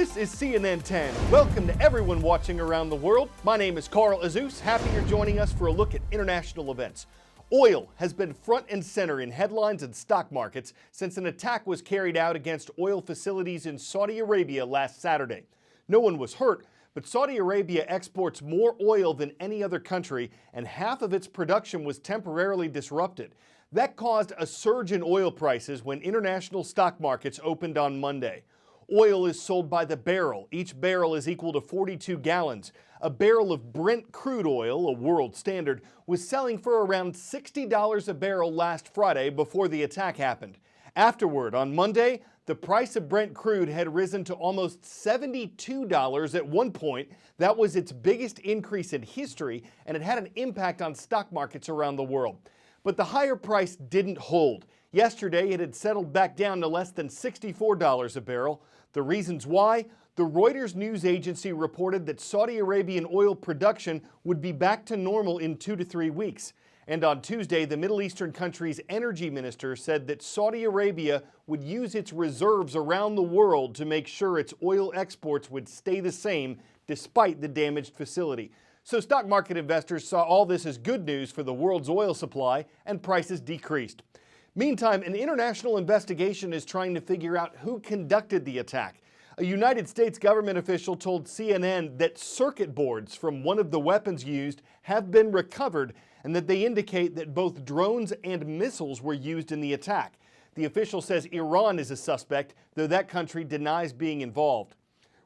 This is CNN 10. Welcome to everyone watching around the world. My name is Carl Azus. Happy you're joining us for a look at international events. Oil has been front and center in headlines and stock markets since an attack was carried out against oil facilities in Saudi Arabia last Saturday. No one was hurt, but Saudi Arabia exports more oil than any other country, and half of its production was temporarily disrupted. That caused a surge in oil prices when international stock markets opened on Monday. Oil is sold by the barrel. Each barrel is equal to 42 gallons. A barrel of Brent crude oil, a world standard, was selling for around $60 a barrel last Friday before the attack happened. Afterward, on Monday, the price of Brent crude had risen to almost $72 at one point. That was its biggest increase in history, and it had an impact on stock markets around the world. But the higher price didn't hold. Yesterday, it had settled back down to less than $64 a barrel. The reasons why? The Reuters news agency reported that Saudi Arabian oil production would be back to normal in 2 to 3 weeks. And on Tuesday, the Middle Eastern country's energy minister said that Saudi Arabia would use its reserves around the world to make sure its oil exports would stay the same despite the damaged facility. So stock market investors saw all this as good news for the world's oil supply, and prices decreased. Meantime, an international investigation is trying to figure out who conducted the attack. A United States government official told CNN that circuit boards from one of the weapons used have been recovered and that they indicate that both drones and missiles were used in the attack. The official says Iran is a suspect, though that country denies being involved.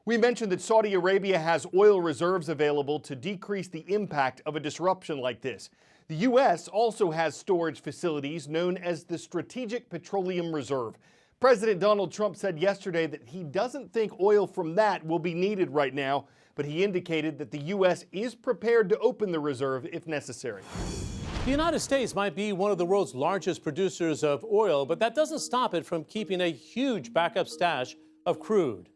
We mentioned that Saudi Arabia has oil reserves available to decrease the impact of a disruption like this. The U.S. also has storage facilities known as the Strategic Petroleum Reserve. President Donald Trump said yesterday that he doesn't think oil from that will be needed right now, but he indicated that the U.S. is prepared to open the reserve if necessary. The United States might be one of the world's largest producers of oil, but that doesn't stop it from keeping a huge backup stash of crude.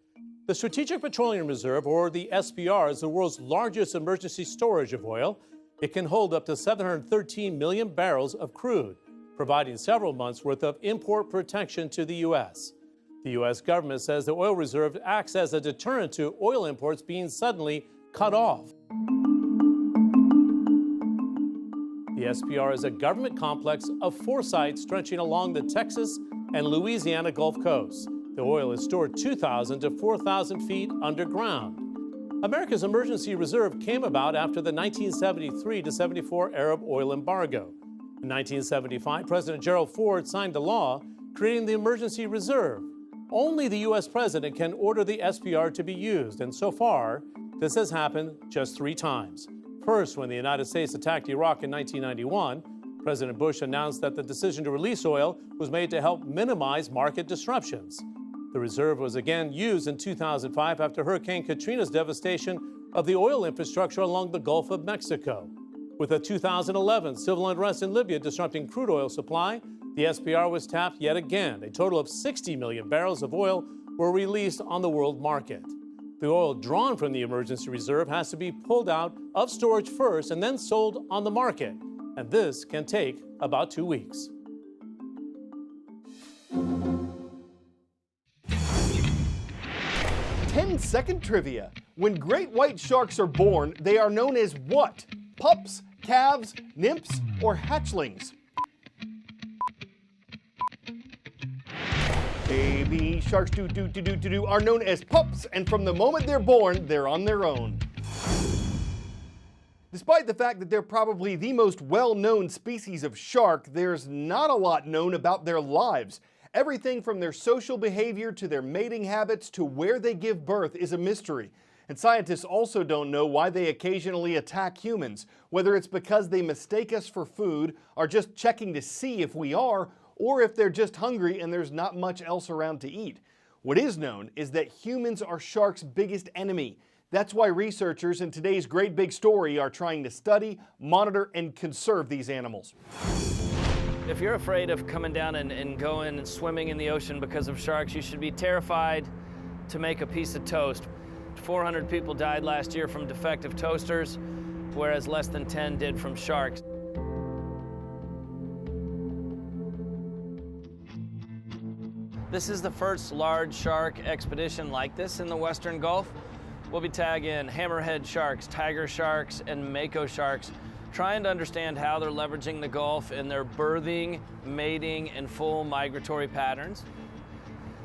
The Strategic Petroleum Reserve, or the SPR, is the world's largest emergency storage of oil. It can hold up to 713 million barrels of crude, providing several months' worth of import protection to the U.S. The U.S. government says the oil reserve acts as a deterrent to oil imports being suddenly cut off. The SPR is a government complex of 4 sites stretching along the Texas and Louisiana Gulf Coast. The oil is stored 2,000 to 4,000 feet underground. America's emergency reserve came about after the 1973 to 74 Arab oil embargo. In 1975, President Gerald Ford signed a law creating the emergency reserve. Only the U.S. president can order the SPR to be used, and so far, this has happened just 3 times. First, when the United States attacked Iraq in 1991, President Bush announced that the decision to release oil was made to help minimize market disruptions. The reserve was again used in 2005 after Hurricane Katrina's devastation of the oil infrastructure along the Gulf of Mexico. With a 2011 civil unrest in Libya disrupting crude oil supply, the SPR was tapped yet again. A total of 60 million barrels of oil were released on the world market. The oil drawn from the emergency reserve has to be pulled out of storage first and then sold on the market. And this can take about 2 weeks. Ten-second trivia. When great white sharks are born, they are known as what? Pups, calves, nymphs, or hatchlings? Baby sharks are known as pups, and from the moment they're born, they're on their own. Despite the fact that they're probably the most well-known species of shark, there's not a lot known about their lives. Everything from their social behavior to their mating habits to where they give birth is a mystery. And scientists also don't know why they occasionally attack humans, whether it's because they mistake us for food, are just checking to see if we are, or if they're just hungry and there's not much else around to eat. What is known is that humans are sharks' biggest enemy. That's why researchers in today's Great Big Story are trying to study, monitor, and conserve these animals. If you're afraid of coming down and going and swimming in the ocean because of sharks, you should be terrified to make a piece of toast. 400 people died last year from defective toasters, whereas less than 10 did from sharks. This is the first large shark expedition like this in the Western Gulf. We'll be tagging hammerhead sharks, tiger sharks, and mako sharks, trying to understand how they're leveraging the Gulf in their birthing, mating, and full migratory patterns.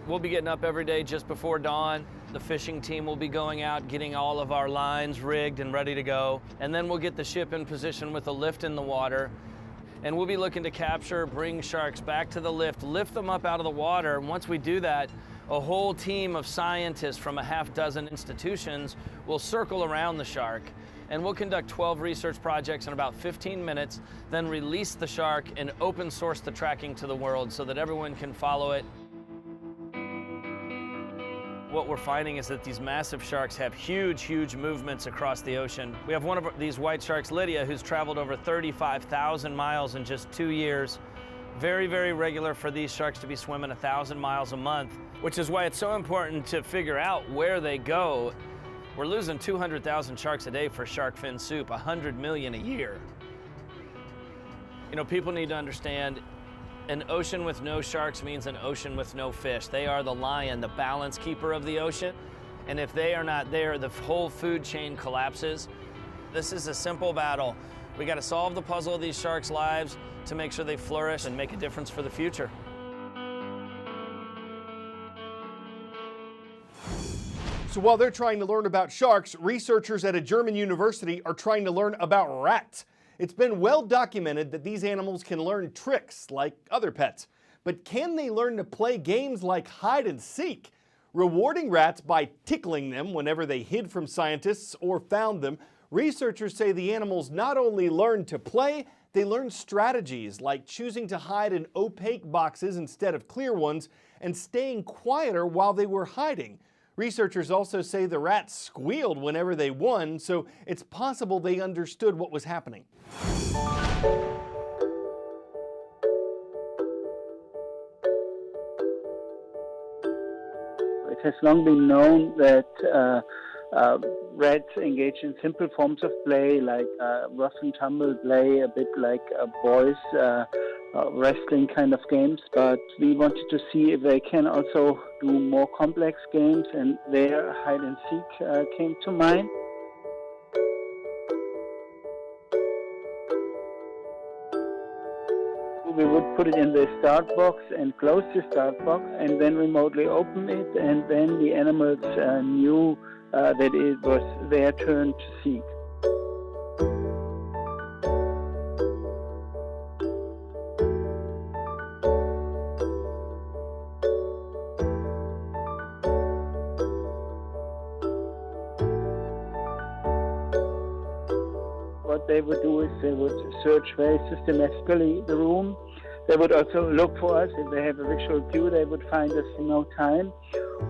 We'll be getting up every day just before dawn. The fishing team will be going out, getting all of our lines rigged and ready to go. And then we'll get the ship in position with a lift in the water. And we'll be looking to capture, bring sharks back to the lift them up out of the water. And once we do that, a whole team of scientists from a half dozen institutions will circle around the shark. And we'll conduct 12 research projects in about 15 minutes, then release the shark and open source the tracking to the world so that everyone can follow it. What we're finding is that these massive sharks have huge, huge movements across the ocean. We have one of these white sharks, Lydia, who's traveled over 35,000 miles in just 2 years. Very, very regular for these sharks to be swimming 1,000 miles a month, which is why it's so important to figure out where they go. We're losing 200,000 sharks a day for shark fin soup, 100 million a year. You know, people need to understand an ocean with no sharks means an ocean with no fish. They are the lion, the balance keeper of the ocean. And if they are not there, the whole food chain collapses. This is a simple battle. We got to solve the puzzle of these sharks' lives to make sure they flourish and make a difference for the future. So while they're trying to learn about sharks, researchers at a German university are trying to learn about rats. It's been well documented that these animals can learn tricks like other pets. But can they learn to play games like hide and seek? Rewarding rats by tickling them whenever they hid from scientists or found them, researchers say the animals not only learn to play, they learn strategies like choosing to hide in opaque boxes instead of clear ones and staying quieter while they were hiding. Researchers also say the rats squealed whenever they won, so it's possible they understood what was happening. It has long been known that rats engage in simple forms of play, like rough and tumble play, a bit like boys wrestling kind of games. But we wanted to see if they can also do more complex games, and there hide and seek came to mind. We would put it in the start box and close the start box and then remotely open it, and then the animals knew that it was their turn to seek. What they would do is they would search very systematically the room. They would also look for us. If they have a visual cue, they would find us in no time.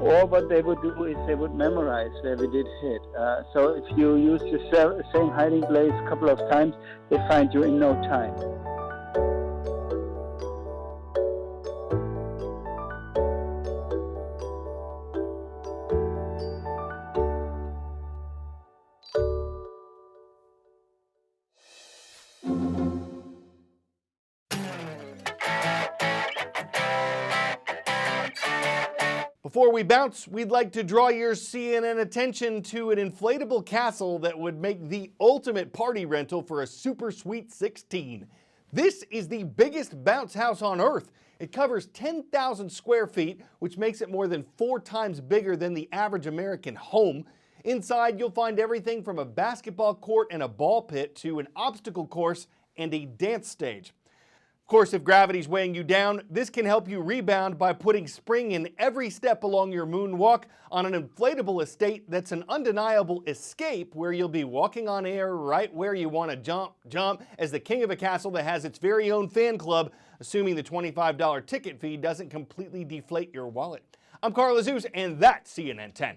Or what they would do is they would memorize where we did hit. So if you use the same hiding place a couple of times, they find you in no time. Before we bounce, we'd like to draw your CNN attention to an inflatable castle that would make the ultimate party rental for a super sweet 16. This is the biggest bounce house on Earth. It covers 10,000 square feet, which makes it more than 4 times bigger than the average American home. Inside, you'll find everything from a basketball court and a ball pit to an obstacle course and a dance stage. Of course, if gravity's weighing you down, this can help you rebound by putting spring in every step along your moonwalk on an inflatable estate that's an undeniable escape where you'll be walking on air right where you want to jump as the king of a castle that has its very own fan club, assuming the $25 ticket fee doesn't completely deflate your wallet. I'm Carl Azuz, and that's CNN 10.